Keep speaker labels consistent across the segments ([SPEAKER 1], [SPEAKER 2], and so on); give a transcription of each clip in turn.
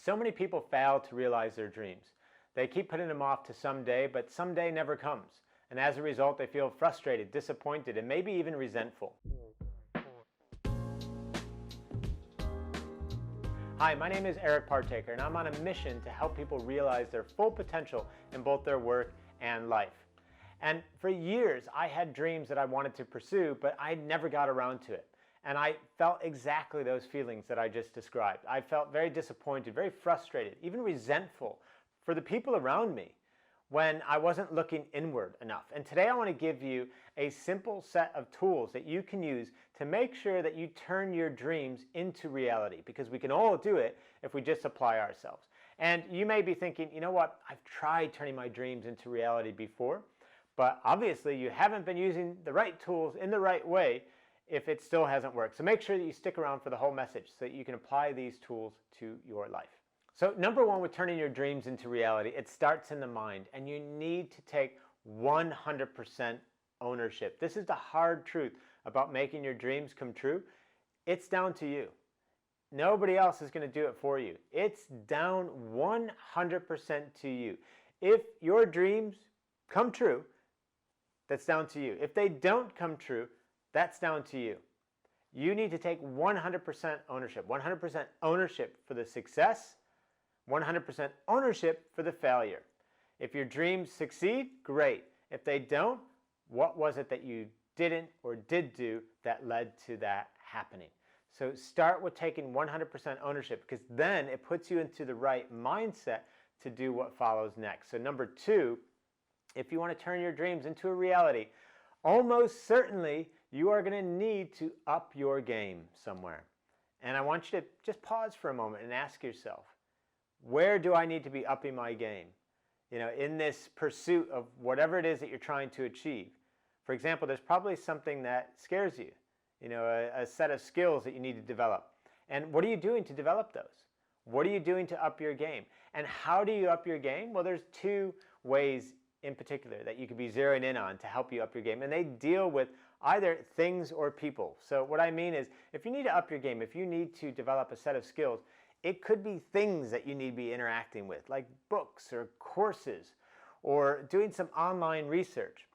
[SPEAKER 1] So many people fail to realize their dreams. They keep putting them off to someday, but someday never comes. And as a result, they feel frustrated, disappointed, and maybe even resentful. Hi, my name is Eric Partaker, and I'm on a mission to help people realize their full potential in both their work and life. And for years, I had dreams that I wanted to pursue, but I never got around to it. And I felt exactly those feelings that I just described. I felt very disappointed, very frustrated, even resentful for the people around me when I wasn't looking inward enough. And today I want to give you a simple set of tools that you can use to make sure that you turn your dreams into reality, because we can all do it if we just apply ourselves. And you may be thinking, you know what, I've tried turning my dreams into reality before, but obviously you haven't been using the right tools in the right way if it still hasn't worked. So make sure that you stick around for the whole message so that you can apply these tools to your life. So number one, with turning your dreams into reality, it starts in the mind, and you need to take 100% ownership. This is the hard truth about making your dreams come true. It's down to you. Nobody else is going to do it for you. It's down 100% to you. If your dreams come true, that's down to you. If they don't come true, that's down to you. You need to take 100% ownership. 100% ownership for the success, 100% ownership for the failure. If your dreams succeed, great. If they don't, what was it that you didn't or did do that led to that happening? So start with taking 100% ownership, because then it puts you into the right mindset to do what follows next. So number two, if you want to turn your dreams into a reality, almost certainly you are going to need to up your game somewhere. And I want you to just pause for a moment and ask yourself, where do I need to be upping my game? You know, in this pursuit of whatever it is that you're trying to achieve. For example, there's probably something that scares you, a set of skills that you need to develop. And what are you doing to develop those? What are you doing to up your game? And how do you up your game? Well, there's two ways in particular that you could be zeroing in on to help you up your game, and they deal with either things or people. So what I mean is, if you need to up your game, if you need to develop a set of skills, it could be things that you need to be interacting with, like books or courses, or doing some online research.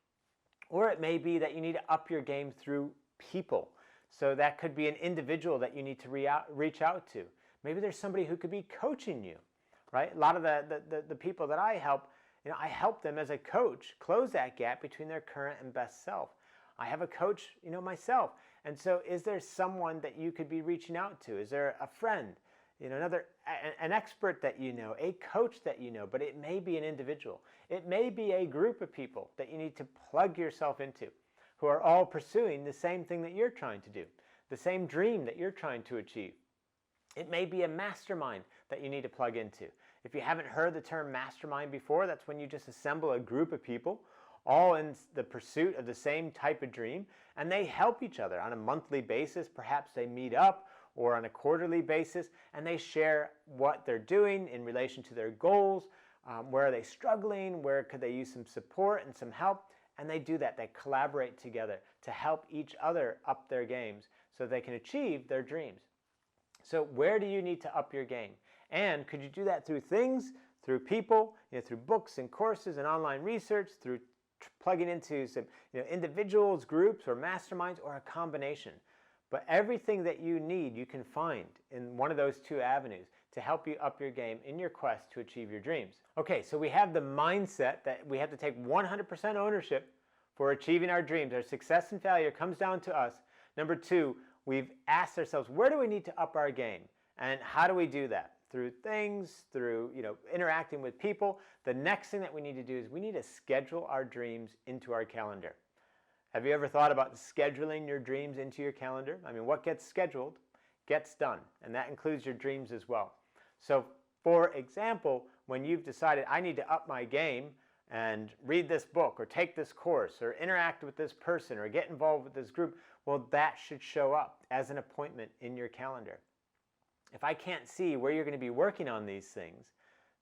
[SPEAKER 1] Or it may be that you need to up your game through people. So that could be an individual that you need to reach out to. Maybe there's somebody who could be coaching you, right? A lot of the people that I help, I help them as a coach close that gap between their current and best self. I have a coach, myself. And so is there someone that you could be reaching out to? Is there a friend, an expert that you know, a coach that you know, but it may be an individual. It may be a group of people that you need to plug yourself into, who are all pursuing the same thing that you're trying to do, the same dream that you're trying to achieve. It may be a mastermind that you need to plug into. If you haven't heard the term mastermind before, that's when you just assemble a group of people all in the pursuit of the same type of dream, and they help each other on a monthly basis. Perhaps they meet up, or on a quarterly basis, and they share what they're doing in relation to their goals. Where are they struggling? Where could they use some support and some help? And they do that. They collaborate together to help each other up their games so they can achieve their dreams. So where do you need to up your game? And could you do that through things, through people, through books and courses and online research, through plugging into some individuals, groups, or masterminds, or a combination? But everything that you need, you can find in one of those two avenues to help you up your game in your quest to achieve your dreams. Okay, so we have the mindset that we have to take 100% ownership for achieving our dreams. Our success and failure comes down to us. Number two, we've asked ourselves, where do we need to up our game? And how do we do that? Through things, through interacting with people. The next thing that we need to do is we need to schedule our dreams into our calendar. Have you ever thought about scheduling your dreams into your calendar? I mean, what gets scheduled gets done, and that includes your dreams as well. So, for example, when you've decided, I need to up my game and read this book or take this course or interact with this person or get involved with this group, well, that should show up as an appointment in your calendar. If I can't see where you're going to be working on these things,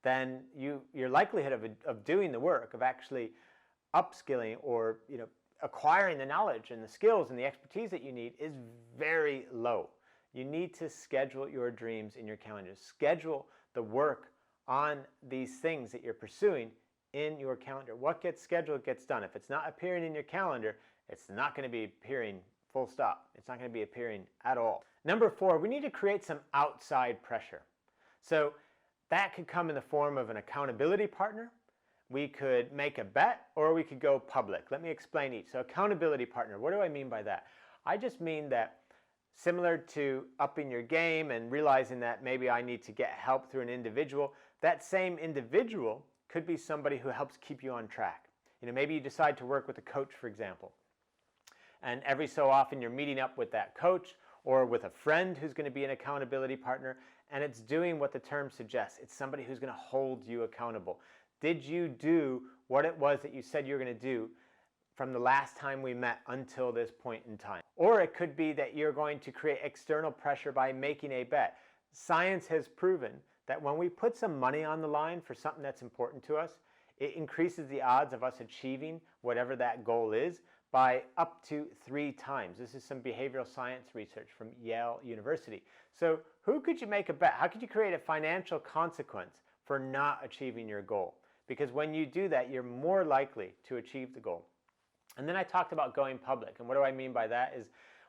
[SPEAKER 1] then your likelihood of doing the work, of actually upskilling or acquiring the knowledge and the skills and the expertise that you need is very low. You need to schedule your dreams in your calendar. Schedule the work on these things that you're pursuing in your calendar. What gets scheduled gets done. If it's not appearing in your calendar, it's not going to be appearing full stop. It's not going to be appearing at all. Number 4, we need to create some outside pressure. So that could come in the form of an accountability partner. We could make a bet, or we could go public. Let me explain each. So accountability partner, what do I mean by that? I just mean that similar to upping your game and realizing that maybe I need to get help through an individual, that same individual could be somebody who helps keep you on track. Maybe you decide to work with a coach, for example, and every so often you're meeting up with that coach or with a friend who's going to be an accountability partner, and it's doing what the term suggests. It's somebody who's going to hold you accountable. Did you do what it was that you said you were going to do from the last time we met until this point in time? Or it could be that you're going to create external pressure by making a bet. Science has proven that when we put some money on the line for something that's important to us, it increases the odds of us achieving whatever that goal is by up to 3 times. This is some behavioral science research from Yale University. So who could you make a bet? How could you create a financial consequence for not achieving your goal? Because when you do that, you're more likely to achieve the goal. And then I talked about going public. And what do I mean by that is,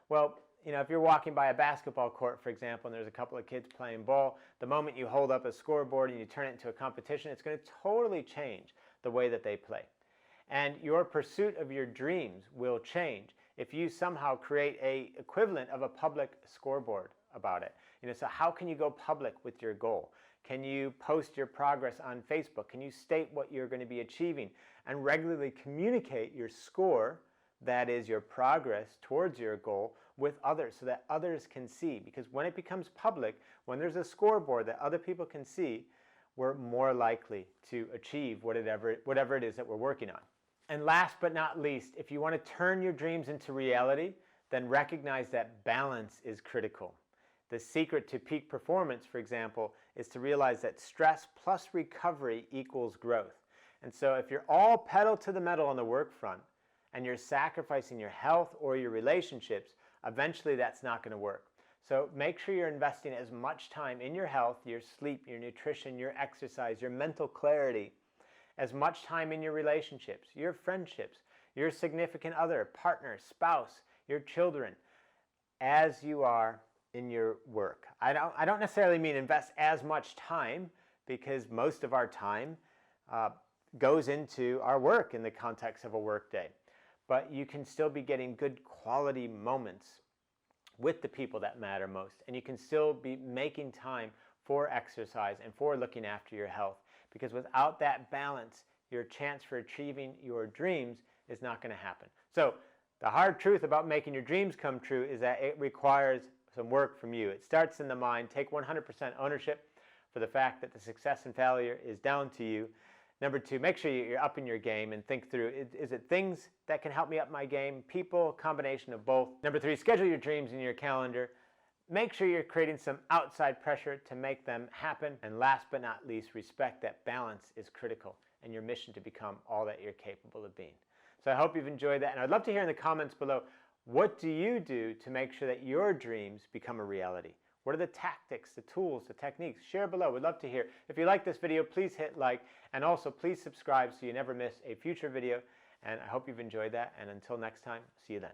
[SPEAKER 1] well, if you're walking by a basketball court, for example, and there's a couple of kids playing ball, the moment you hold up a scoreboard and you turn it into a competition, it's going to totally change the way that they play. And your pursuit of your dreams will change if you somehow create an equivalent of a public scoreboard about it. So how can you go public with your goal? Can you post your progress on Facebook? Can you state what you're going to be achieving and regularly communicate your score, that is your progress towards your goal, with others so that others can see? Because when it becomes public, when there's a scoreboard that other people can see, we're more likely to achieve whatever it is that we're working on. And last but not least, if you want to turn your dreams into reality, then recognize that balance is critical. The secret to peak performance, for example, is to realize that stress plus recovery equals growth. And so if you're all pedal to the metal on the work front and you're sacrificing your health or your relationships, eventually that's not going to work. So make sure you're investing as much time in your health, your sleep, your nutrition, your exercise, your mental clarity, as much time in your relationships, your friendships, your significant other, partner, spouse, your children, as you are in your work. I don't necessarily mean invest as much time, because most of our time goes into our work in the context of a work day. But you can still be getting good quality moments with the people that matter most, and you can still be making time for exercise and for looking after your health, because without that balance, your chance for achieving your dreams is not going to happen. So the hard truth about making your dreams come true is that it requires some work from you. It starts in the mind. Take 100% ownership for the fact that the success and failure is down to you. Number 2, make sure you're up in your game and think through, is it things that can help me up my game? People, combination of both. Number 3, schedule your dreams in your calendar. Make sure you're creating some outside pressure to make them happen. And last but not least, respect that balance is critical in your mission to become all that you're capable of being. So I hope you've enjoyed that. And I'd love to hear in the comments below, what do you do to make sure that your dreams become a reality? What are the tactics, the tools, the techniques? Share below. We'd love to hear. If you like this video, please hit like, and also please subscribe so you never miss a future video. And I hope you've enjoyed that. And until next time, see you then.